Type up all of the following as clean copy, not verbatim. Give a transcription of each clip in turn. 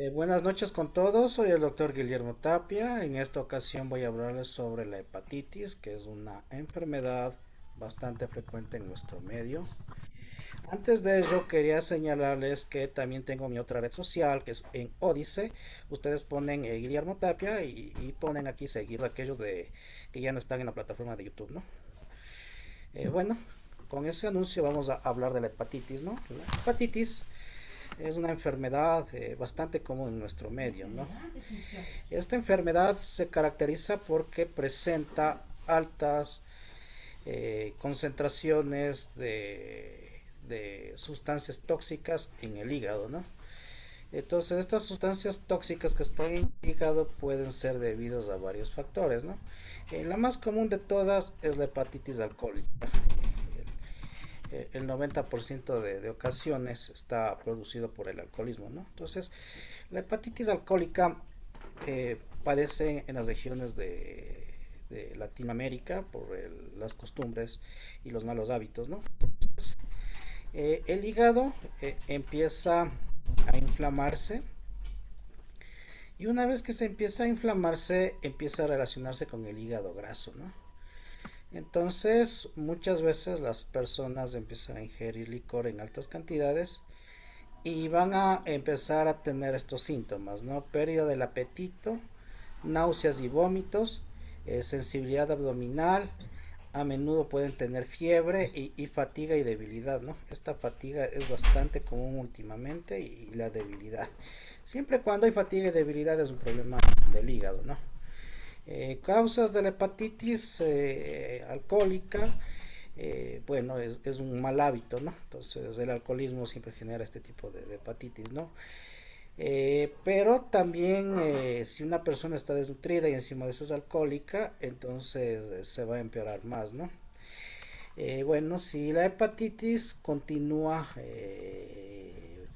Buenas noches con todos, soy el doctor Guillermo Tapia. En esta ocasión voy a hablarles sobre la hepatitis, que es una enfermedad bastante frecuente en nuestro medio. Antes de ello, quería señalarles que también tengo mi otra red social, que es en Odise. Ustedes ponen Guillermo Tapia y ponen aquí seguir a aquellos que ya no están en la plataforma de YouTube, ¿no? Bueno, con ese anuncio vamos a hablar de la hepatitis, ¿no? La hepatitis es una enfermedad bastante común en nuestro medio, ¿no? Esta enfermedad se caracteriza porque presenta altas concentraciones de sustancias tóxicas en el hígado, ¿no? Entonces, estas sustancias tóxicas que están en el hígado pueden ser debidos a varios factores, ¿no? La más común de todas es la hepatitis alcohólica. El 90% de ocasiones está producido por el alcoholismo, ¿no? Entonces, la hepatitis alcohólica padece en las regiones de Latinoamérica por las costumbres y los malos hábitos, ¿no? El hígado empieza a inflamarse y una vez que se empieza a inflamarse, empieza a relacionarse con el hígado graso, ¿no? Entonces, muchas veces las personas empiezan a ingerir licor en altas cantidades y van a empezar a tener estos síntomas, ¿no? Pérdida del apetito, náuseas y vómitos, sensibilidad abdominal, a menudo pueden tener fiebre y fatiga y debilidad, ¿no? Esta fatiga es bastante común últimamente y la debilidad. Siempre cuando hay fatiga y debilidad es un problema del hígado, ¿no? Causas de la hepatitis alcohólica, bueno, es un mal hábito, ¿no? Entonces el alcoholismo siempre genera este tipo de hepatitis, ¿no? Pero también si una persona está desnutrida y encima de eso es alcohólica, entonces se va a empeorar más, ¿no? Bueno, si la hepatitis continúa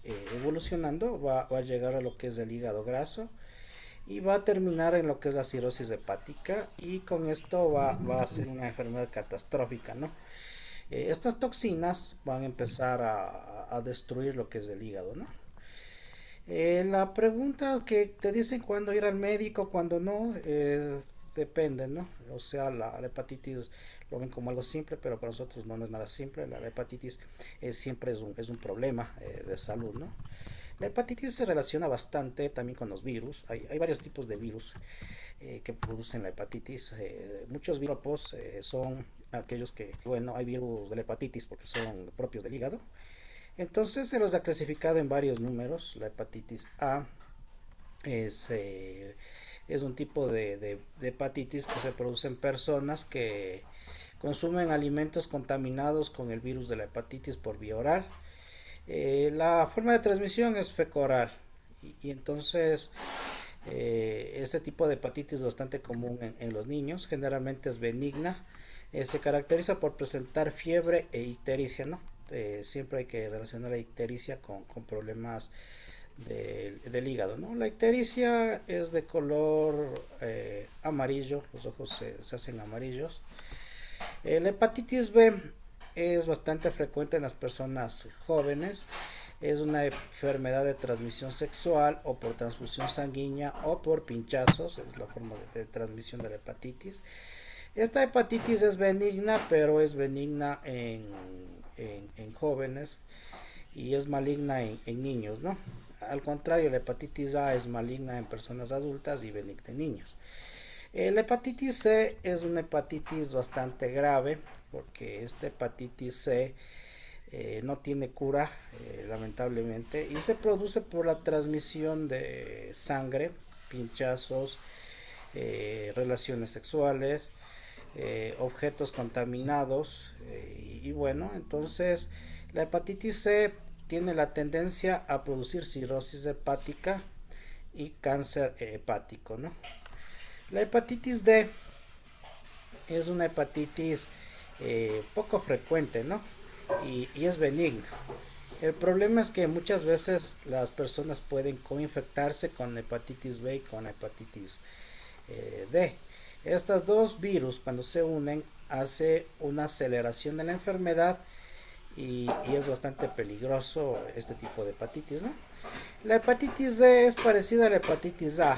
evolucionando, va a llegar a lo que es el hígado graso y va a terminar en lo que es la cirrosis hepática y con esto va a ser una enfermedad catastrófica, ¿no? Estas toxinas van a empezar a destruir lo que es el hígado, ¿no? La pregunta que te dicen cuándo ir al médico, cuándo no, depende, ¿no? O sea, la hepatitis lo ven como algo simple, pero para nosotros no es nada simple. La hepatitis siempre es un problema de salud, ¿no? La hepatitis se relaciona bastante también con los virus. Hay varios tipos de virus que producen la hepatitis. Muchos virus son aquellos que, bueno, hay virus de la hepatitis porque son propios del hígado. Entonces se los ha clasificado en varios números. La hepatitis A es, es un tipo de hepatitis que se produce en personas que consumen alimentos contaminados con el virus de la hepatitis por vía oral. La forma de transmisión es fecal y entonces este tipo de hepatitis es bastante común en los niños, generalmente es benigna, se caracteriza por presentar fiebre e ictericia, ¿no? Siempre hay que relacionar la ictericia con problemas del hígado, ¿no? La ictericia es de color amarillo, los ojos se hacen amarillos. La hepatitis B es bastante frecuente en las personas jóvenes. Es una enfermedad de transmisión sexual o por transfusión sanguínea o por pinchazos, es la forma de transmisión de la hepatitis. Esta hepatitis es benigna, pero es benigna en jóvenes y es maligna en niños, ¿no? Al contrario, la hepatitis A es maligna en personas adultas y benigna en niños. La hepatitis C es una hepatitis bastante grave porque esta hepatitis C no tiene cura, lamentablemente, y se produce por la transmisión de sangre, pinchazos, relaciones sexuales, objetos contaminados, y bueno, entonces la hepatitis C tiene la tendencia a producir cirrosis hepática y cáncer hepático, ¿no? La hepatitis D es una hepatitis poco frecuente, ¿no? Y es benigna. El problema es que muchas veces las personas pueden coinfectarse con hepatitis B y con hepatitis D. Estas dos virus cuando se unen hace una aceleración de la enfermedad y es bastante peligroso este tipo de hepatitis, ¿no? La hepatitis D es parecida a la hepatitis A.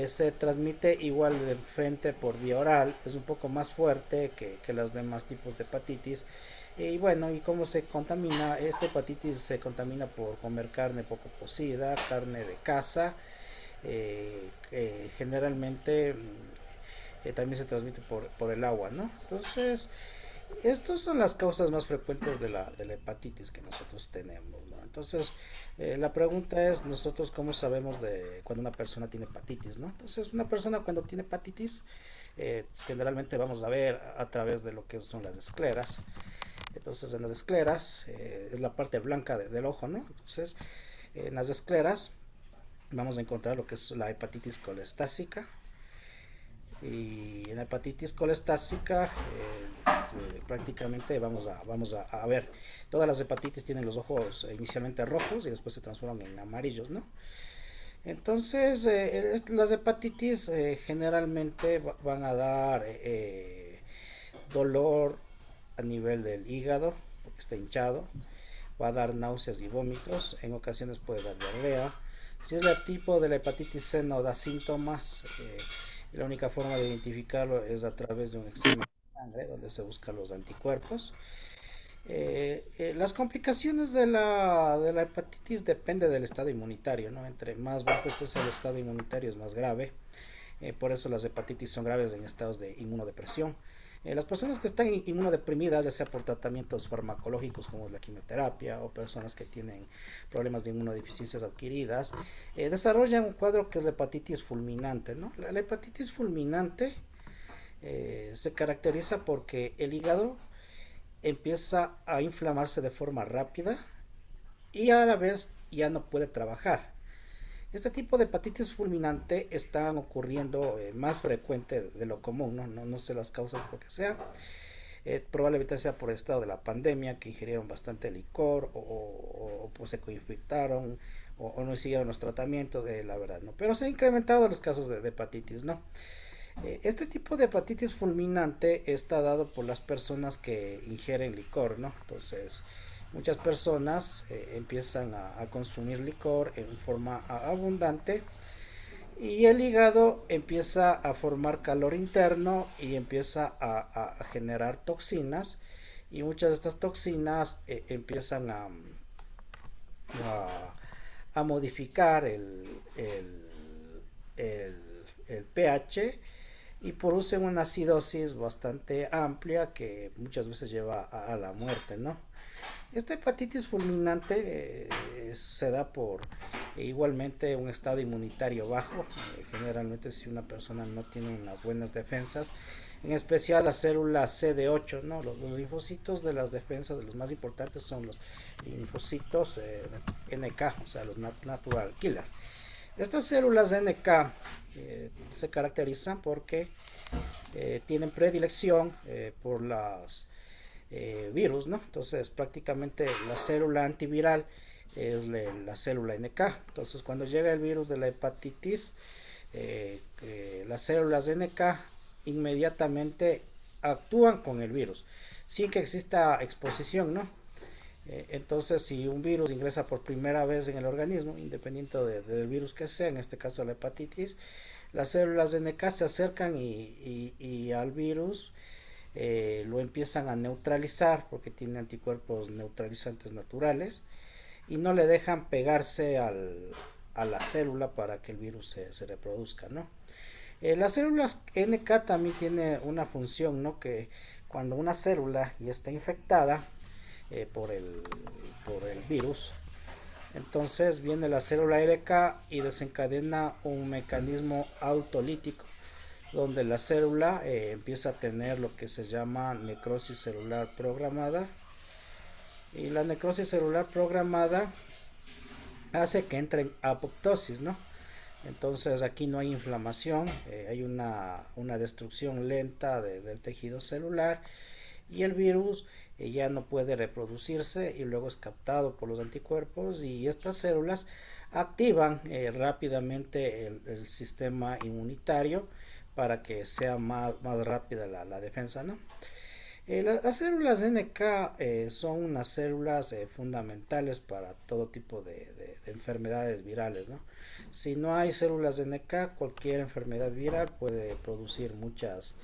Se transmite igual de frente por vía oral, es un poco más fuerte que los demás tipos de hepatitis. Y bueno, ¿y cómo se contamina? Esta hepatitis se contamina por comer carne poco cocida, carne de caza. Generalmente también se transmite por el agua, ¿no? Entonces, estas son las causas más frecuentes de la hepatitis que nosotros tenemos, ¿no? Entonces, la pregunta es, nosotros cómo sabemos de cuando una persona tiene hepatitis, ¿no? Entonces, una persona cuando tiene hepatitis, generalmente vamos a ver a través de lo que son las escleras. Entonces, en las escleras es la parte blanca del ojo, ¿no? Entonces, en las escleras vamos a encontrar lo que es la hepatitis colestásica. Y en la hepatitis colestásica prácticamente vamos a ver, todas las hepatitis tienen los ojos inicialmente rojos y después se transforman en amarillos, ¿no? Entonces, las hepatitis generalmente van a dar dolor a nivel del hígado, porque está hinchado, va a dar náuseas y vómitos, en ocasiones puede dar diarrea. Si es el tipo de la hepatitis C no da síntomas, la única forma de identificarlo es a través de un examen de sangre donde se buscan los anticuerpos. Las complicaciones de la hepatitis depende del estado inmunitario, ¿no? Entre más bajo esté el estado inmunitario es más grave. Por eso las hepatitis son graves en estados de inmunodepresión. Las personas que están inmunodeprimidas, ya sea por tratamientos farmacológicos como es la quimioterapia o personas que tienen problemas de inmunodeficiencias adquiridas, desarrollan un cuadro que es la hepatitis fulminante, ¿no? La hepatitis fulminante se caracteriza porque el hígado empieza a inflamarse de forma rápida y a la vez ya no puede trabajar. Este tipo de hepatitis fulminante están ocurriendo más frecuente de lo común, ¿no? No sé las causas por qué sea. Probablemente sea por el estado de la pandemia, que ingirieron bastante licor o pues se coinfectaron o no siguieron los tratamientos, la verdad, ¿no? Pero se han incrementado los casos de hepatitis, ¿no? Este tipo de hepatitis fulminante está dado por las personas que ingieren licor, ¿no? Entonces, muchas personas empiezan a consumir licor en forma abundante y el hígado empieza a formar calor interno y empieza a generar toxinas y muchas de estas toxinas empiezan a modificar el, el pH y producen una acidosis bastante amplia que muchas veces lleva a la muerte, ¿no? Esta hepatitis fulminante se da por igualmente un estado inmunitario bajo. Generalmente si una persona no tiene unas buenas defensas, en especial la célula CD8, ¿no? Los linfocitos de las defensas, de los más importantes son los linfocitos NK, o sea, los natural killer. Estas células NK se caracterizan porque tienen predilección por los virus, ¿no? Entonces prácticamente la célula antiviral es la célula NK. Entonces cuando llega el virus de la hepatitis, las células NK inmediatamente actúan con el virus sin que exista exposición, ¿no? Entonces, si un virus ingresa por primera vez en el organismo, independiente del virus que sea, en este caso la hepatitis, las células de NK se acercan y al virus lo empiezan a neutralizar porque tiene anticuerpos neutralizantes naturales y no le dejan pegarse a la célula para que el virus se reproduzca, ¿no? Las células NK también tiene una función, ¿no? Que cuando una célula ya está infectada, por el virus, entonces viene la célula RK y desencadena un mecanismo autolítico donde la célula empieza a tener lo que se llama necrosis celular programada y la necrosis celular programada hace que entre en apoptosis, ¿no? Entonces aquí no hay inflamación, hay una destrucción lenta del tejido celular y el virus ya no puede reproducirse y luego es captado por los anticuerpos y estas células activan rápidamente el sistema inmunitario para que sea más rápida la defensa, ¿no? Las células NK son unas células fundamentales para todo tipo de enfermedades virales, ¿no? Si no hay células NK, cualquier enfermedad viral puede producir muchas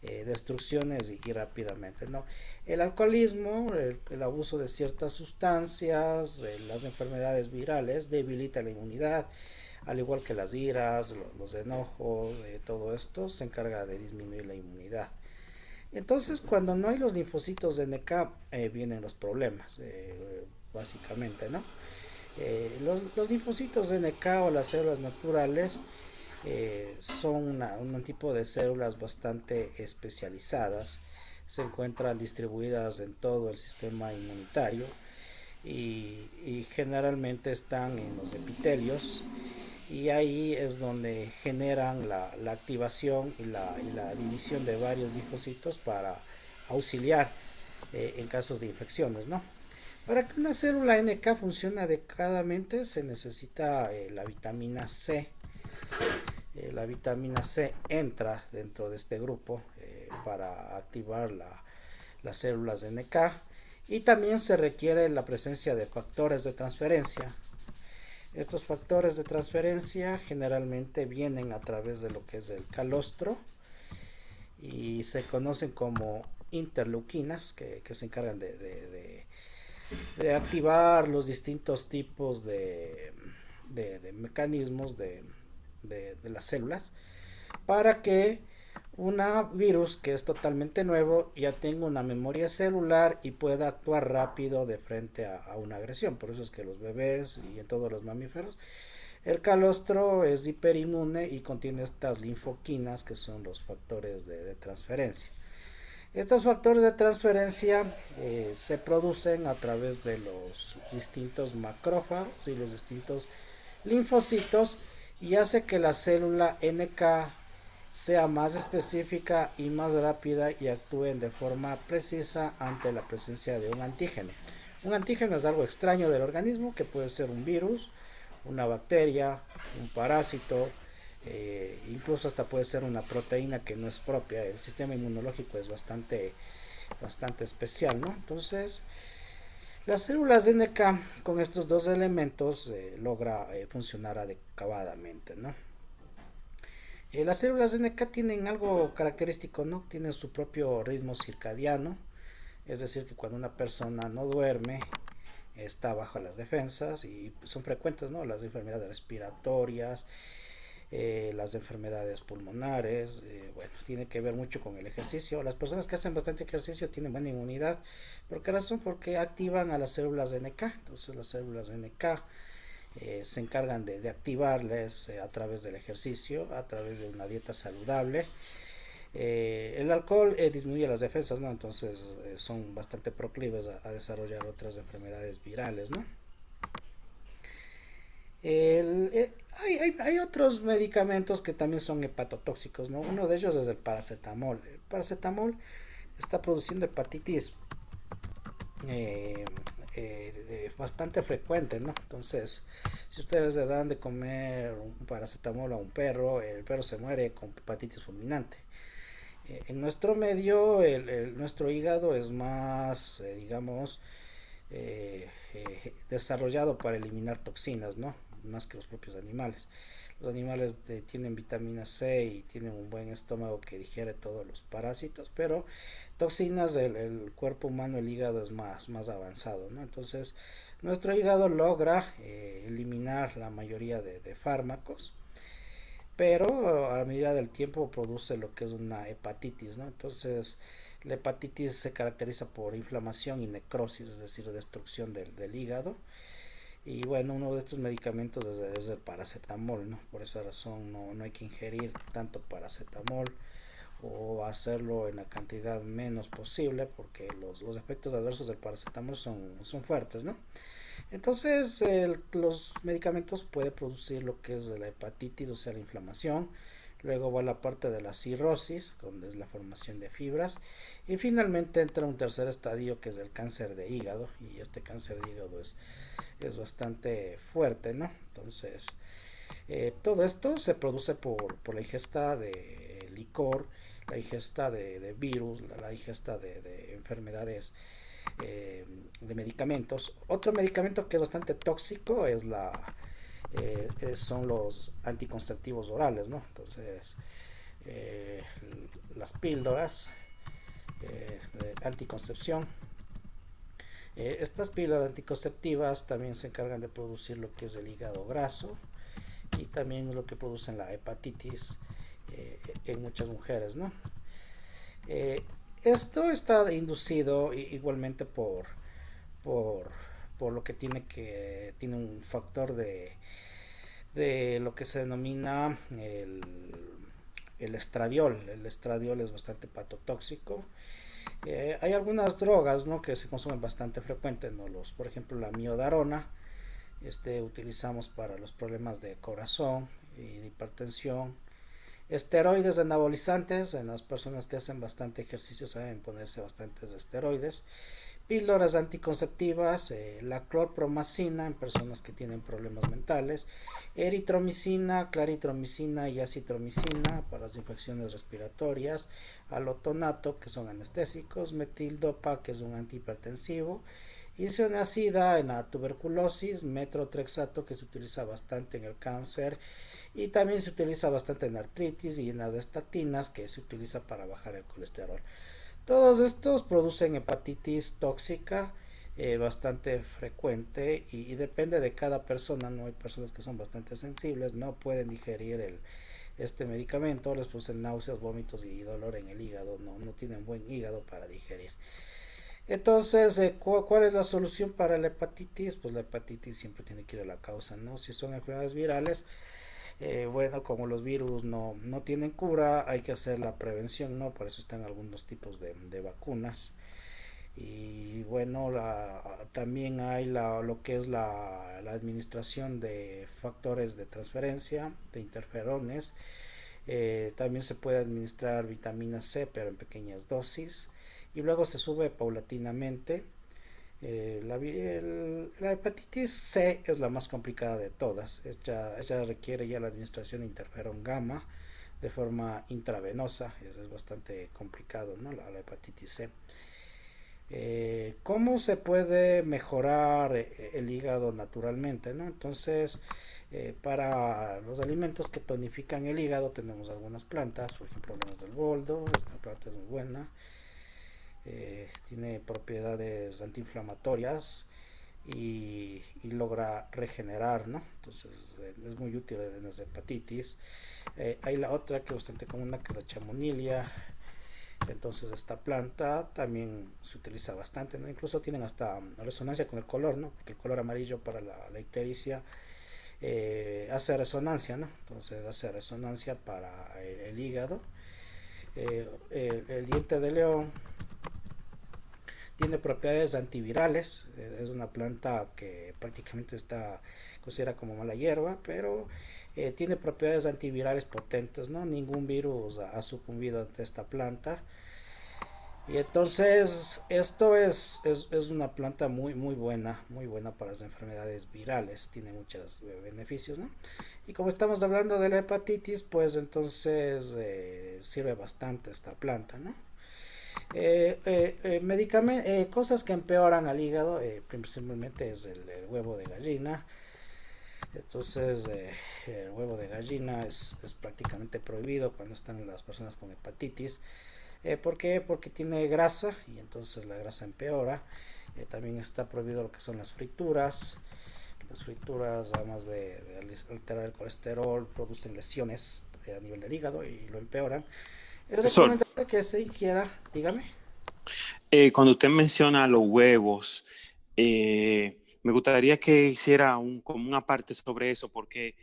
destrucciones y rápidamente, ¿no? El alcoholismo, el abuso de ciertas sustancias, las enfermedades virales debilita la inmunidad, al igual que las iras, los enojos, todo esto se encarga de disminuir la inmunidad. Entonces, cuando no hay los linfocitos de NK, vienen los problemas, básicamente, ¿no? Los linfocitos de NK o las células naturales son un tipo de células bastante especializadas, se encuentran distribuidas en todo el sistema inmunitario y generalmente están en los epitelios y ahí es donde generan la activación y la división de varios linfocitos para auxiliar en casos de infecciones, ¿no? Para que una célula NK funcione adecuadamente se necesita la vitamina C. La vitamina C entra dentro de este grupo para activar las células de NK y también se requiere la presencia de factores de transferencia. Estos factores de transferencia generalmente vienen a través de lo que es el calostro y se conocen como interleuquinas que se encargan de activar los distintos tipos de mecanismos de las células para que un virus que es totalmente nuevo ya tenga una memoria celular y pueda actuar rápido de frente a una agresión. Por eso es que los bebés y en todos los mamíferos el calostro es hiperinmune y contiene estas linfoquinas que son los factores de transferencia. Estos factores de transferencia se producen a través de los distintos macrófagos y los distintos linfocitos y hace que la célula NK sea más específica y más rápida y actúen de forma precisa ante la presencia de un antígeno. Un antígeno es algo extraño del organismo que puede ser un virus, una bacteria, un parásito, incluso hasta puede ser una proteína que no es propia. El sistema inmunológico es bastante especial, ¿no? Entonces, las células NK con estos dos elementos logra funcionar adecuadamente, ¿no? Las células NK tienen algo característico, ¿no? Tienen su propio ritmo circadiano, es decir, que cuando una persona no duerme, está bajo las defensas y son frecuentes, ¿no? Las enfermedades respiratorias, las enfermedades pulmonares, bueno, tiene que ver mucho con el ejercicio. Las personas que hacen bastante ejercicio tienen buena inmunidad. ¿Por qué razón? Porque activan a las células de NK. Entonces las células de NK se encargan de activarles a través del ejercicio, a través de una dieta saludable. El alcohol disminuye las defensas, ¿no? Entonces son bastante proclives a desarrollar otras enfermedades virales, ¿no? Hay otros medicamentos que también son hepatotóxicos, ¿no? Uno de ellos es el paracetamol. El paracetamol está produciendo hepatitis bastante frecuente, ¿no? Entonces, si ustedes le dan de comer un paracetamol a un perro, el perro se muere con hepatitis fulminante. En nuestro medio, nuestro hígado es más, digamos, desarrollado para eliminar toxinas, ¿no? Más que los propios animales. Los animales tienen vitamina C y tienen un buen estómago que digiere todos los parásitos, pero toxinas el cuerpo humano, el hígado es más avanzado, ¿no? Entonces, nuestro hígado logra eliminar la mayoría de fármacos, pero a medida del tiempo produce lo que es una hepatitis, ¿no? Entonces, la hepatitis se caracteriza por inflamación y necrosis, es decir, destrucción del hígado. Y bueno, uno de estos medicamentos es el paracetamol, ¿no? Por esa razón no hay que ingerir tanto paracetamol o hacerlo en la cantidad menos posible porque los efectos adversos del paracetamol son fuertes, ¿no? Entonces, los medicamentos pueden producir lo que es la hepatitis, o sea, la inflamación. Luego va la parte de la cirrosis, donde es la formación de fibras. Y finalmente entra un tercer estadio que es el cáncer de hígado. Y este cáncer de hígado es bastante fuerte, ¿no? Entonces, todo esto se produce por la ingesta de licor. la ingesta de virus, la ingesta de enfermedades, de medicamentos. Otro medicamento que es bastante tóxico es son los anticonceptivos orales, ¿no? Entonces, eh, las píldoras de anticoncepción. Estas píldoras anticonceptivas también se encargan de producir lo que es el hígado graso y también lo que producen la hepatitis en muchas mujeres, ¿no? Eh, Esto está inducido igualmente por, por lo que tiene un factor de lo que se denomina el estradiol. El estradiol es bastante patotóxico. Hay algunas drogas, ¿no?, que se consumen bastante frecuente, ¿no? Por ejemplo, la miodarona, utilizamos para los problemas de corazón y de hipertensión. Esteroides anabolizantes, en las personas que hacen bastante ejercicio saben ponerse bastantes esteroides. Píldoras anticonceptivas, la clorpromacina en personas que tienen problemas mentales, eritromicina, claritromicina y acitromicina para las infecciones respiratorias, alotonato, que son anestésicos, metildopa, que es un antihipertensivo, isoniazida en la tuberculosis, metrotrexato, que se utiliza bastante en el cáncer y también se utiliza bastante en artritis, y en las estatinas, que se utiliza para bajar el colesterol. Todos estos producen hepatitis tóxica bastante frecuente y depende de cada persona, no hay personas que son bastante sensibles, no pueden digerir este medicamento, les producen náuseas, vómitos y dolor en el hígado, no tienen buen hígado para digerir. Entonces, ¿cuál es la solución para la hepatitis? Pues la hepatitis siempre tiene que ir a la causa, ¿no? Si son enfermedades virales, bueno, como los virus no tienen cura, hay que hacer la prevención, ¿no? Por eso están algunos tipos de vacunas. Y bueno, también hay lo que es la administración de factores de transferencia, de interferones. También se puede administrar vitamina C, pero en pequeñas dosis. Y luego se sube paulatinamente. La hepatitis C es la más complicada de todas. Ella requiere ya la administración de interferón gamma de forma intravenosa. Es bastante complicado, ¿no? La hepatitis C. ¿Cómo se puede mejorar el hígado naturalmente, ¿no? Entonces, para los alimentos que tonifican el hígado tenemos algunas plantas, por ejemplo, hablamos del boldo. Esta planta es muy buena. Tiene propiedades antiinflamatorias y logra regenerar, ¿no? Entonces es muy útil en las hepatitis. Hay la otra que es bastante común, que es la chamomilla. Entonces esta planta también se utiliza bastante, ¿no? Incluso tienen hasta resonancia con el color, ¿no? Porque el color amarillo para la ictericia hace resonancia, ¿no? Entonces hace resonancia para el hígado. El diente de león tiene propiedades antivirales, es una planta que prácticamente está considerada como mala hierba, pero tiene propiedades antivirales potentes, ¿no? Ningún virus ha sucumbido ante esta planta. Y entonces esto es una planta muy buena para las enfermedades virales, tiene muchos beneficios, ¿no? Y como estamos hablando de la hepatitis, pues entonces sirve bastante esta planta, ¿no? Cosas que empeoran al hígado, principalmente es el huevo de gallina. Entonces, el huevo de gallina es prácticamente prohibido cuando están las personas con hepatitis. ¿Por qué? Porque tiene grasa y entonces la grasa empeora. También está prohibido lo que son las frituras. Las frituras, además de alterar el colesterol, producen lesiones a nivel del hígado y lo empeoran. Es Profesor, recomendable que se ingiera, dígame. cuando usted menciona los huevos, me gustaría que hiciera como una parte sobre eso, porque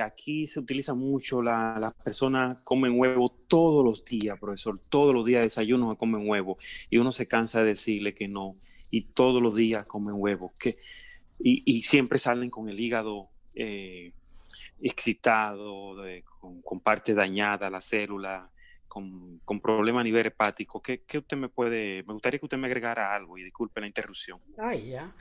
aquí se utiliza mucho, las personas comen huevo todos los días, profesor, todos los días desayuno comen huevo, y uno se cansa de decirle que no, y todos los días comen huevo, y siempre salen con el hígado excitado, con parte dañada, la célula, con problemas a nivel hepático. ¿Qué usted me gustaría que usted me agregara algo y disculpe la interrupción? Ah, ya.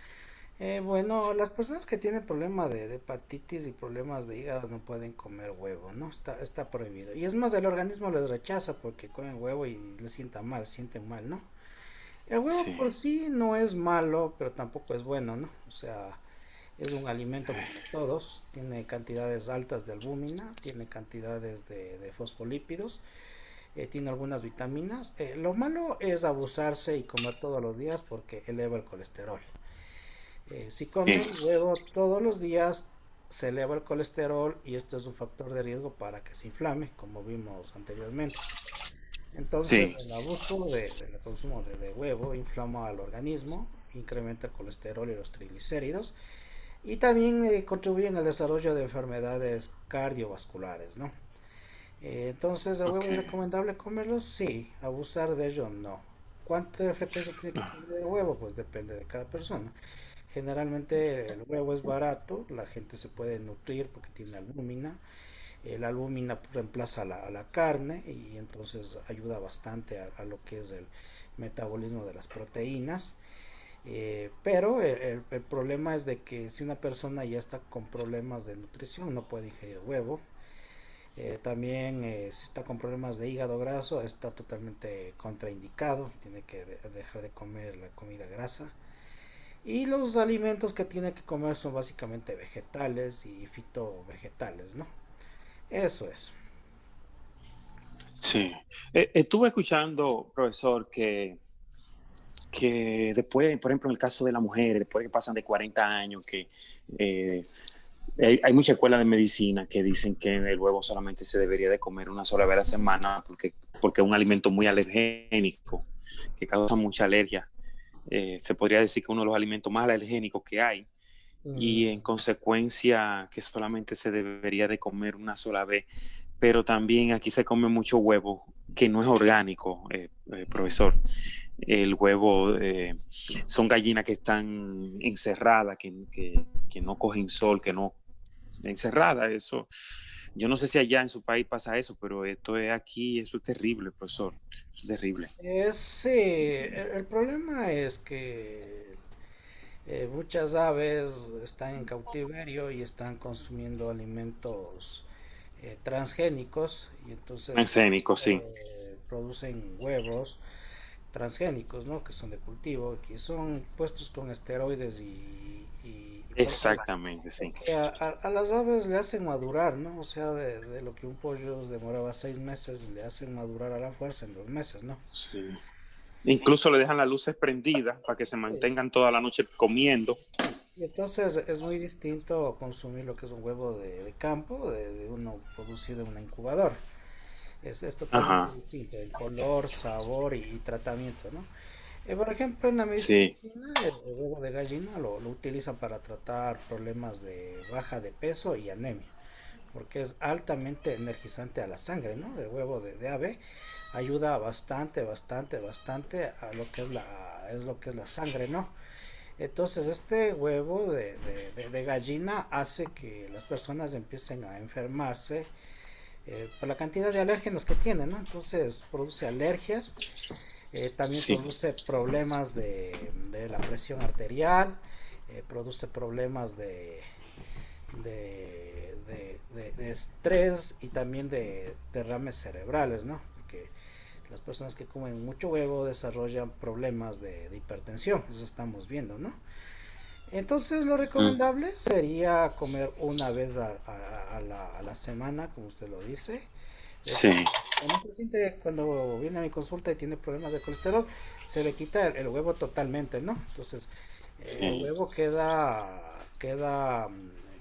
Bueno, las personas que tienen problemas de hepatitis y problemas de hígado no pueden comer huevo, ¿no? Está prohibido. Y es más, el organismo les rechaza porque comen huevo y les sienten mal, ¿no? El huevo Sí, por sí no es malo, pero tampoco es bueno, ¿no? O sea, es un alimento como todos, tiene cantidades altas de albúmina, tiene cantidades de fosfolípidos, tiene algunas vitaminas. Lo malo es abusarse y comer todos los días porque eleva el colesterol. Si sí, comen huevo todos los días, se eleva el colesterol y esto es un factor de riesgo para que se inflame, como vimos anteriormente. Entonces, sí, el abuso del consumo de huevo inflama al organismo, incrementa el colesterol y los triglicéridos y también contribuyen al desarrollo de enfermedades cardiovasculares, ¿no? Entonces, ¿el huevo es ok. recomendable comerlo? Sí, abusar de ello no. ¿Cuánta frecuencia tiene que Ah, comer el huevo? Pues depende de cada persona. Generalmente el huevo es barato, la gente se puede nutrir porque tiene albúmina. La albúmina reemplaza a la carne y entonces ayuda bastante a lo que es el metabolismo de las proteínas. Pero el problema es de que si una persona ya está con problemas de nutrición no puede ingerir huevo. También si está con problemas de hígado graso está totalmente contraindicado, tiene que dejar de comer la comida grasa. Y los alimentos que tiene que comer son básicamente vegetales y fitovegetales, ¿no? Eso es. sí. Estuve escuchando, profesor, que después, por ejemplo, en el caso de las mujeres, después que pasan de 40 años, que eh, hay mucha escuela de medicina que dicen que el huevo solamente se debería de comer una sola vez a la semana porque es un alimento muy alergénico, que causa mucha alergia. Se podría decir que uno de los alimentos más alergénicos que hay y en Mm, consecuencia que solamente se debería de comer una sola vez. Pero también aquí se come mucho huevo que no es orgánico, profesor. El huevo son gallinas que están encerradas, que no cogen sol, que no encerradas. Eso, yo no sé si allá en su país pasa eso, pero esto es aquí, eso es terrible, profesor. Eso es terrible. sí, el problema es que muchas aves están en cautiverio y están consumiendo alimentos transgénicos y entonces Escénico, sí. producen huevos transgénicos, ¿no? Que son de cultivo, que son puestos con esteroides y ¿por qué? Exactamente, sí. Porque a las aves le hacen madurar, ¿no? O sea, de lo que un pollo demoraba 6 meses, le hacen madurar a la fuerza en 2 meses, ¿no? Sí. Incluso le dejan las luces prendidas para que se Sí. mantengan toda la noche comiendo. Y entonces es muy distinto consumir lo que es un huevo de campo, de uno producido en una incubadora. Es totalmente Ajá, distinto el color, sabor y tratamiento, ¿no? Por ejemplo, en la medicina sí. china, el huevo de gallina lo utilizan para tratar problemas de baja de peso y anemia, porque es altamente energizante a la sangre, ¿no? El huevo de ave ayuda bastante, bastante, bastante a lo que es lo que es la sangre, ¿no? Entonces, este huevo de gallina hace que las personas empiecen a enfermarse por la cantidad de alérgenos que tiene, ¿no? Entonces, produce alergias, también Sí, produce problemas de la presión arterial, produce problemas de estrés y también de derrames cerebrales, ¿no? Porque las personas que comen mucho huevo desarrollan problemas de hipertensión, eso estamos viendo, ¿no? Entonces lo mm, recomendable sería comer una vez a la semana, como usted lo dice. sí, A mi paciente cuando viene a mi consulta y tiene problemas de colesterol, se le quita el huevo totalmente, ¿no? Entonces el sí. huevo queda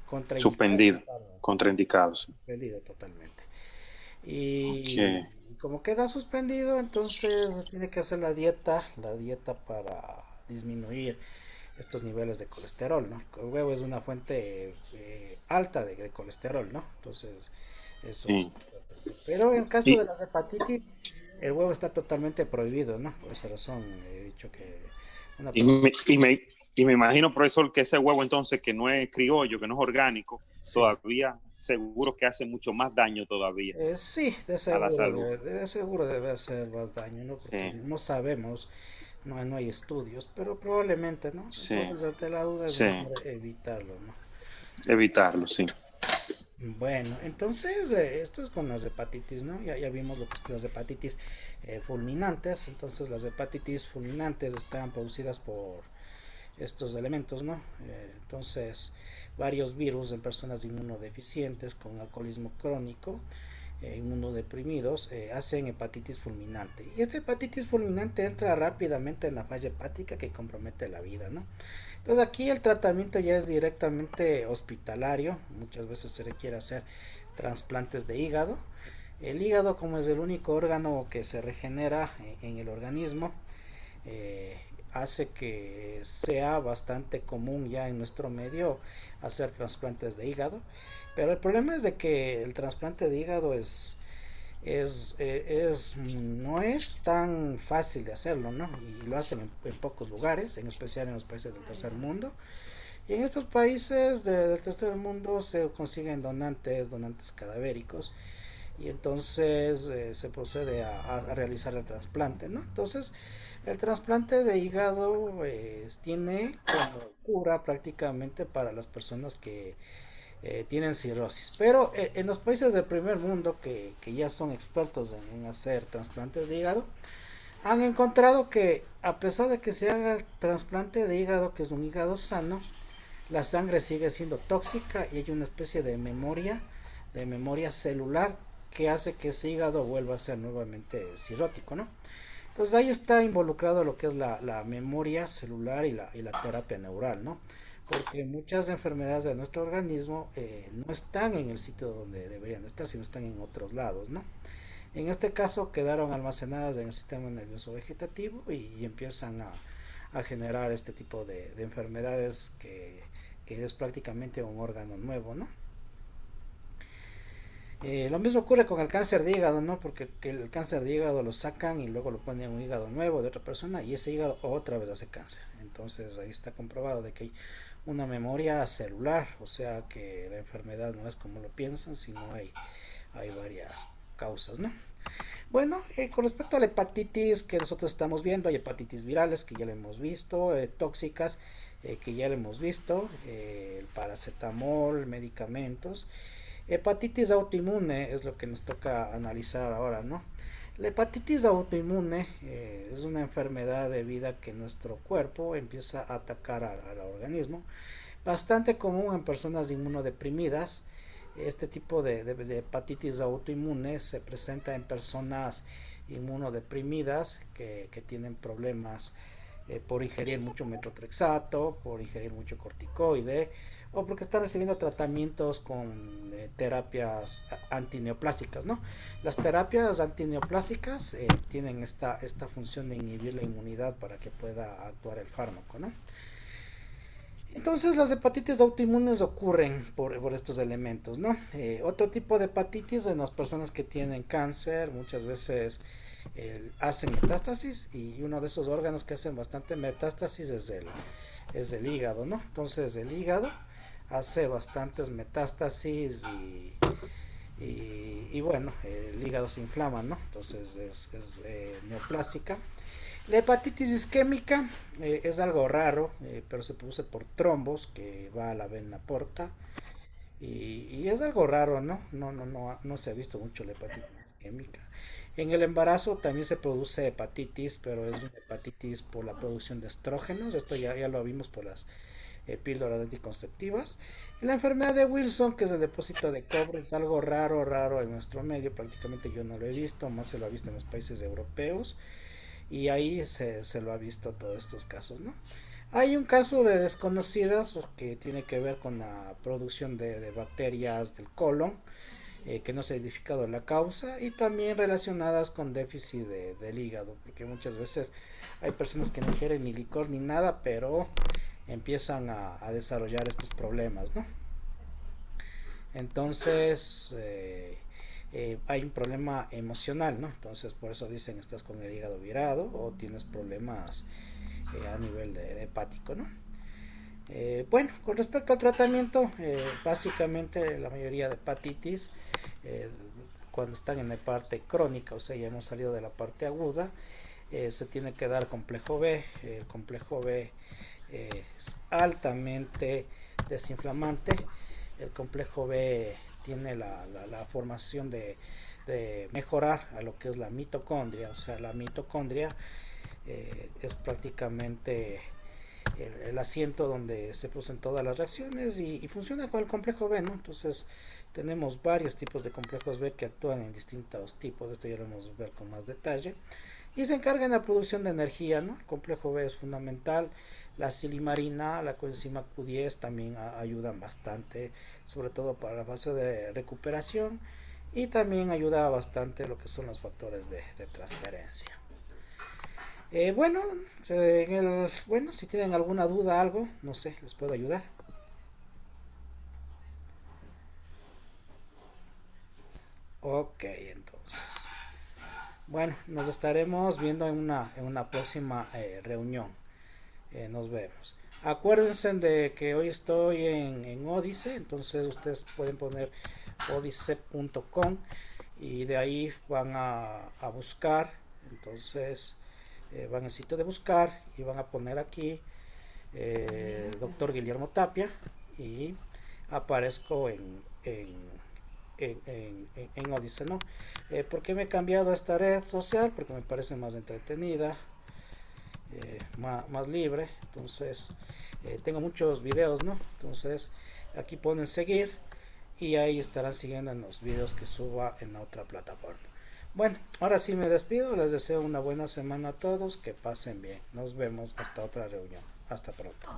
contraindicado Suspendido, totalmente, contraindicado. Sí. suspendido totalmente. Ok, Y como queda suspendido, entonces tiene que hacer la dieta para disminuir estos niveles de colesterol, ¿no? El huevo es una fuente alta de colesterol, ¿no? Entonces, eso es sí. importante. Pero en el caso de Y, las hepatitis, el huevo está totalmente prohibido, ¿no? Por esa razón he dicho que una y, persona... me, y, me, y me imagino, profesor, que ese huevo entonces, que no es criollo, que no es orgánico, Sí, todavía seguro que hace mucho más daño todavía sí, a la salud. de seguro debe hacer más daño, ¿no? Porque Sí, no sabemos no hay estudios, pero probablemente, ¿no? Sí, Entonces, ante la duda es sí, mejor evitarlo, ¿no? evitarlo, sí. Bueno, entonces esto es con las hepatitis, ¿no? Ya vimos lo que es las hepatitis fulminantes. Entonces las hepatitis fulminantes están producidas por estos elementos, ¿no? Entonces varios virus en personas inmunodeficientes con alcoholismo crónico, inmunodeprimidos, hacen hepatitis fulminante. Y esta hepatitis fulminante entra rápidamente en la falla hepática que compromete la vida, ¿no? Entonces aquí el tratamiento ya es directamente hospitalario, muchas veces se requiere hacer trasplantes de hígado. El hígado, como es el único órgano que se regenera en el organismo, eh, hace que sea bastante común ya en nuestro medio hacer trasplantes de hígado. Pero el problema es de que el trasplante de hígado no es tan fácil de hacerlo, ¿no? Y lo hacen en pocos lugares, en especial en los países del tercer mundo. Y en estos países del tercer mundo se consiguen donantes cadavéricos, y entonces se procede a realizar el trasplante, ¿no? Entonces, el trasplante de hígado tiene como cura prácticamente para las personas que tienen cirrosis. Pero en los países del primer mundo que ya son expertos en hacer trasplantes de hígado, han encontrado que a pesar de que se haga el trasplante de hígado, que es un hígado sano, la sangre sigue siendo tóxica y hay una especie de memoria celular que hace que ese hígado vuelva a ser nuevamente cirrótico, ¿no? Entonces ahí está involucrado lo que es la memoria celular y la terapia neural, ¿no? Porque muchas enfermedades de nuestro organismo no están en el sitio donde deberían estar, sino están en otros lados, ¿no? En este caso quedaron almacenadas en el sistema nervioso vegetativo y empiezan a generar este tipo de enfermedades que es prácticamente un órgano nuevo, ¿no? Lo mismo ocurre con el cáncer de hígado, ¿no? Porque el cáncer de hígado lo sacan y luego lo ponen en un hígado nuevo de otra persona y ese hígado otra vez hace cáncer. Entonces ahí está comprobado de que hay una memoria celular, o sea que la enfermedad no es como lo piensan, sino hay varias causas, ¿no? Bueno, con respecto a la hepatitis que nosotros estamos viendo, hay hepatitis virales que ya lo hemos visto, tóxicas que ya lo hemos visto, el paracetamol, medicamentos. Hepatitis autoinmune es lo que nos toca analizar ahora, ¿no? La hepatitis autoinmune es una enfermedad debido a que nuestro cuerpo empieza a atacar al organismo, bastante común en personas inmunodeprimidas. Este tipo de hepatitis autoinmune se presenta en personas inmunodeprimidas que tienen problemas por ingerir mucho metrotrexato, por ingerir mucho corticoide o porque están recibiendo tratamientos con terapias antineoplásicas, ¿no? Las terapias antineoplásicas tienen esta función de inhibir la inmunidad para que pueda actuar el fármaco, ¿no? Entonces las hepatitis autoinmunes ocurren por estos elementos, ¿no? Otro tipo de hepatitis en las personas que tienen cáncer muchas veces hacen metástasis y uno de esos órganos que hacen bastante metástasis es el hígado, ¿no? Entonces el hígado hace bastantes metástasis y bueno, el hígado se inflama, ¿no? Entonces es neoplásica. La hepatitis isquémica es algo raro, pero se produce por trombos que va a la vena porta y es algo raro, ¿no? No se ha visto mucho la hepatitis isquémica. En el embarazo también se produce hepatitis, pero es una hepatitis por la producción de estrógenos. Esto ya lo vimos por las píldoras anticonceptivas. Y la enfermedad de Wilson, que es el depósito de cobre, es algo raro en nuestro medio. Prácticamente yo no lo he visto, más se lo ha visto en los países europeos. Y ahí se lo ha visto todos estos casos, ¿no? Hay un caso de desconocidas que tiene que ver con la producción de bacterias del colon, que no se ha identificado la causa, y también relacionadas con déficit del hígado, porque muchas veces hay personas que no ingieren ni licor ni nada, pero empiezan a desarrollar estos problemas, ¿no? Entonces, hay un problema emocional, ¿no? Entonces, por eso dicen estás con el hígado virado o tienes problemas a nivel de hepático, ¿no? Bueno, con respecto al tratamiento, básicamente la mayoría de hepatitis, eh, cuando están en la parte crónica, o sea, ya hemos salido de la parte aguda, se tiene que dar complejo B. El complejo B es altamente desinflamante. El complejo B tiene la formación de mejorar a lo que es la mitocondria. O sea, la mitocondria es prácticamente el asiento donde se producen todas las reacciones y funciona con el complejo B, ¿no? Entonces tenemos varios tipos de complejos B que actúan en distintos tipos. Esto ya lo vamos a ver con más detalle. Y se encarga en la producción de energía, ¿no? El complejo B es fundamental. La silimarina, la coenzima Q10 también ayudan bastante, sobre todo para la fase de recuperación. Y también ayuda bastante lo que son los factores de transferencia. Bueno, bueno, si tienen alguna duda, algo, no sé, les puedo ayudar. Ok, entonces. Bueno, nos estaremos viendo en una próxima reunión. Nos vemos. Acuérdense de que hoy estoy en Odise, entonces ustedes pueden poner odise.com y de ahí van a buscar. Entonces van al sitio de buscar y van a poner aquí doctor Guillermo Tapia y aparezco en Odise, ¿no? ¿Por qué me he cambiado a esta red social? Porque me parece más entretenida, más libre. Entonces tengo muchos videos, ¿no? Entonces aquí ponen seguir y ahí estarán siguiendo en los videos que suba en la otra plataforma. Bueno, ahora sí me despido, les deseo una buena semana a todos, que pasen bien, nos vemos hasta otra reunión, hasta pronto.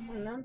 Bueno.